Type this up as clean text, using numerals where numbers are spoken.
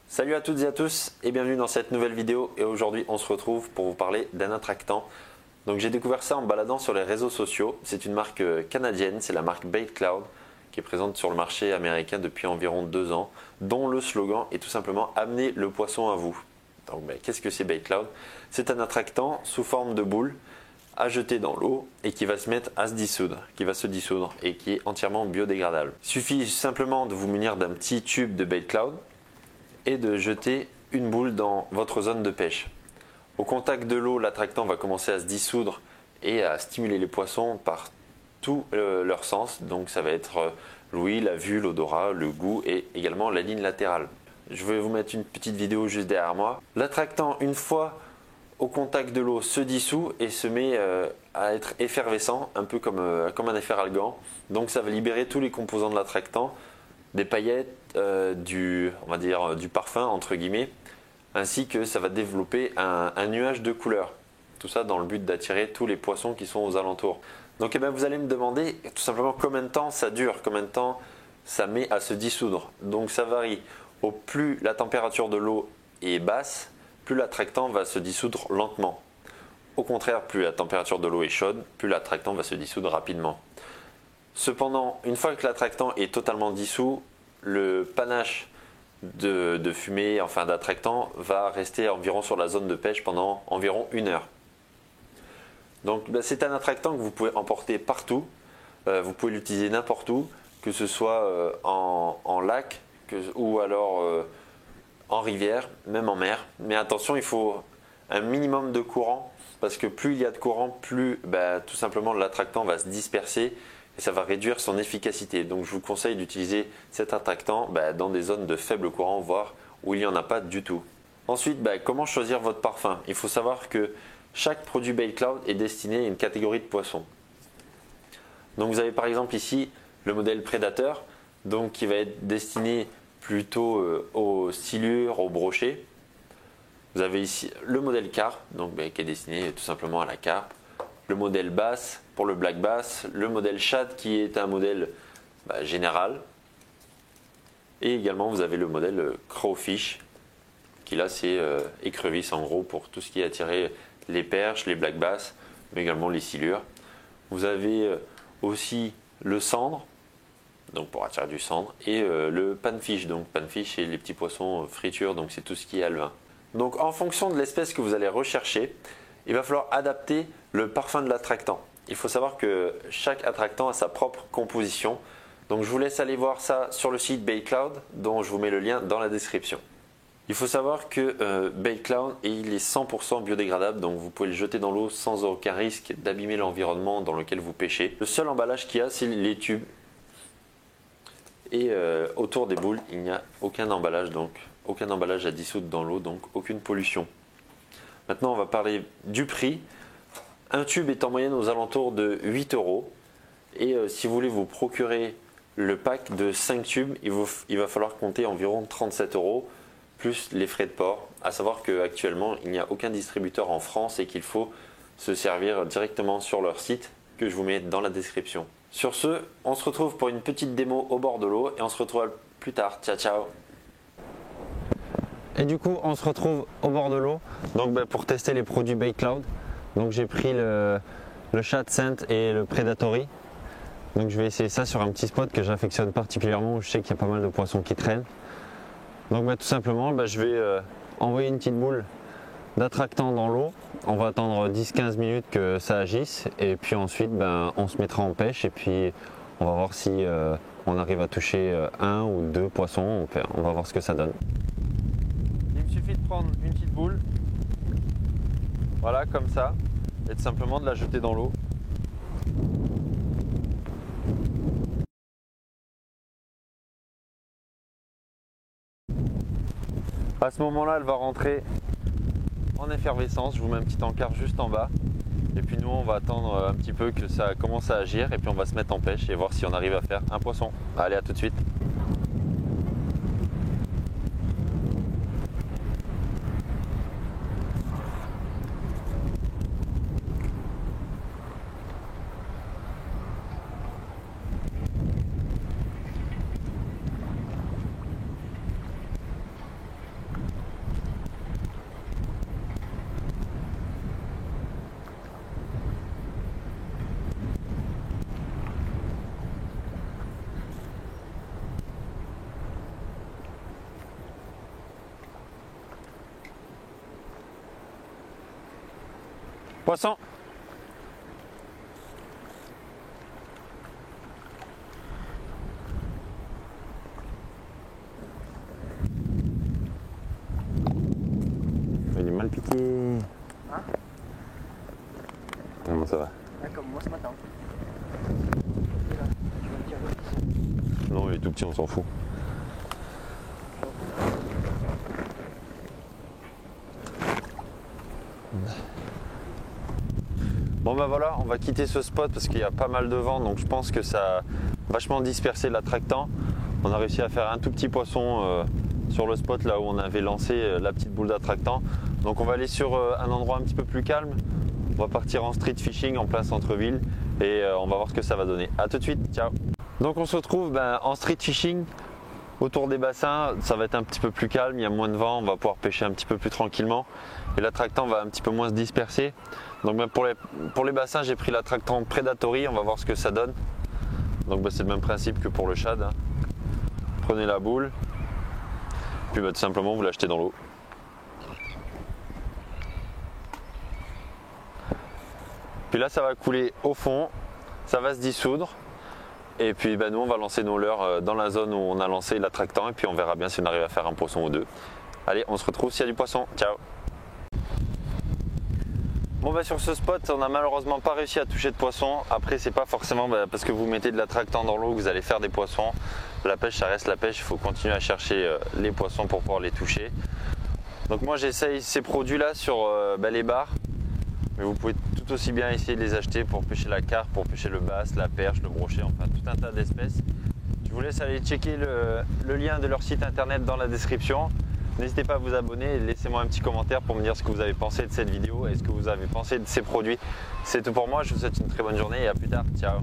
Salut à toutes et à tous et bienvenue dans cette nouvelle vidéo et aujourd'hui on se retrouve pour vous parler d'un attractant. Donc j'ai découvert ça en baladant sur les réseaux sociaux, c'est une marque canadienne, c'est la marque Bait Cloud qui est présente sur le marché américain depuis environ 2 ans, dont le slogan est tout simplement amener le poisson à vous. Donc qu'est-ce que c'est Bait Cloud? C'est un attractant sous forme de boule à jeter dans l'eau et qui va se mettre à se dissoudre, et qui est entièrement biodégradable. Il suffit simplement de vous munir d'un petit tube de Bait Cloud et de jeter une boule dans votre zone de pêche. Au contact de l'eau, l'attractant va commencer à se dissoudre et à stimuler les poissons par tous leurs sens. Donc ça va être l'ouïe, la vue, l'odorat, le goût et également la ligne latérale. Je vais vous mettre une petite vidéo juste derrière moi. L'attractant, une fois au contact de l'eau, se dissout et se met à être effervescent, un peu comme un efferalgan. Donc ça va libérer tous les composants de l'attractant, des paillettes, du parfum entre guillemets, ainsi que ça va développer un nuage de couleurs. Tout ça dans le but d'attirer tous les poissons qui sont aux alentours. Donc vous allez me demander tout simplement combien de temps ça dure, combien de temps ça met à se dissoudre. Donc ça varie. Au plus la température de l'eau est basse, plus l'attractant va se dissoudre lentement. Au contraire, plus la température de l'eau est chaude, plus l'attractant va se dissoudre rapidement. Cependant, une fois que l'attractant est totalement dissous, le panache de fumée, enfin d'attractant, va rester environ sur la zone de pêche pendant environ 1 heure. Donc c'est un attractant que vous pouvez emporter partout, vous pouvez l'utiliser n'importe où, que ce soit en lac ou alors en rivière, même en mer. Mais attention, il faut un minimum de courant parce que plus il y a de courant, plus tout simplement l'attractant va se disperser et ça va réduire son efficacité. Donc je vous conseille d'utiliser cet attractant dans des zones de faible courant, voire où il n'y en a pas du tout. Ensuite, comment choisir votre parfum? Il faut savoir que chaque produit Bait Cloud est destiné à une catégorie de poissons. Donc vous avez par exemple ici le modèle Predator, donc qui va être destiné plutôt aux silures, aux brochets. Vous avez ici le modèle carpe, donc qui est destiné tout simplement à la carpe. Le modèle bass pour le black bass, le modèle shad qui est un modèle général. Et également vous avez le modèle crawfish, qui là c'est écrevisse en gros pour tout ce qui est attirer les perches, les black bass, mais également les silures. Vous avez aussi le cendre, donc pour attirer du cendre, et le panfish. Donc panfish c'est les petits poissons friture, donc c'est tout ce qui est alevin. Donc en fonction de l'espèce que vous allez rechercher, il va falloir adapter le parfum de l'attractant. Il faut savoir que chaque attractant a sa propre composition. Donc je vous laisse aller voir ça sur le site Bait Cloud, dont je vous mets le lien dans la description. Il faut savoir que Bait Cloud il est 100% biodégradable, donc vous pouvez le jeter dans l'eau sans aucun risque d'abîmer l'environnement dans lequel vous pêchez. Le seul emballage qu'il y a, c'est les tubes. Et autour des boules, il n'y a aucun emballage, donc aucun emballage à dissoudre dans l'eau, donc aucune pollution. Maintenant, on va parler du prix. Un tube est en moyenne aux alentours de 8 €. Et si vous voulez vous procurer le pack de 5 tubes, il va falloir compter environ 37 € plus les frais de port. À savoir qu'actuellement, il n'y a aucun distributeur en France et qu'il faut se servir directement sur leur site que je vous mets dans la description. Sur ce, on se retrouve pour une petite démo au bord de l'eau et on se retrouve plus tard. Ciao ciao. Et du coup, on se retrouve au bord de l'eau donc pour tester les produits Bait Cloud. Donc j'ai pris le Shad Scent et le Predatory. Donc je vais essayer ça sur un petit spot que j'affectionne particulièrement où je sais qu'il y a pas mal de poissons qui traînent. Donc tout simplement, je vais envoyer une petite boule d'attractant dans l'eau. On va attendre 10-15 minutes que ça agisse et puis ensuite on se mettra en pêche et puis on va voir si on arrive à toucher 1 ou 2 poissons. On va voir ce que ça donne. Il me suffit de prendre une petite boule, voilà comme ça, et de simplement de la jeter dans l'eau. À ce moment-là, elle va rentrer en effervescence. Je vous mets un petit encart juste en bas. Et puis nous, on va attendre un petit peu que ça commence à agir. Et puis on va se mettre en pêche et voir si on arrive à faire un poisson. Allez, à tout de suite. Poisson. Il est mal piqué. Hein? Comment ça va? Ah, comme moi ce matin. Non, il est tout petit, on s'en fout. Bon ben voilà, on va quitter ce spot parce qu'il y a pas mal de vent, donc je pense que ça a vachement dispersé l'attractant. On a réussi à faire un tout petit poisson sur le spot là où on avait lancé la petite boule d'attractant. Donc on va aller sur un endroit un petit peu plus calme. On va partir en street fishing en plein centre-ville et on va voir ce que ça va donner. A tout de suite, ciao. Donc on se retrouve en street fishing autour des bassins. Ça va être un petit peu plus calme, il y a moins de vent, on va pouvoir pêcher un petit peu plus tranquillement et l'attractant va un petit peu moins se disperser. Donc pour les bassins, j'ai pris l'attractant Predatory, on va voir ce que ça donne. Donc c'est le même principe que pour le shad, hein. Prenez la boule, puis tout simplement vous l'achetez dans l'eau. Puis là ça va couler au fond, ça va se dissoudre. Et puis nous on va lancer nos leurres dans la zone où on a lancé l'attractant et puis on verra bien si on arrive à faire un poisson ou deux. Allez, on se retrouve s'il y a du poisson. Ciao. Bon sur ce spot on n'a malheureusement pas réussi à toucher de poisson. Après c'est pas forcément parce que vous mettez de l'attractant dans l'eau que vous allez faire des poissons. La pêche ça reste la pêche, il faut continuer à chercher les poissons pour pouvoir les toucher. Donc moi j'essaye ces produits là sur les bars. Mais vous pouvez tout aussi bien essayer de les acheter pour pêcher la carpe, pour pêcher le bass, la perche, le brochet, enfin tout un tas d'espèces. Je vous laisse aller checker le lien de leur site internet dans la description. N'hésitez pas à vous abonner et laissez-moi un petit commentaire pour me dire ce que vous avez pensé de cette vidéo et ce que vous avez pensé de ces produits. C'est tout pour moi, je vous souhaite une très bonne journée et à plus tard. Ciao.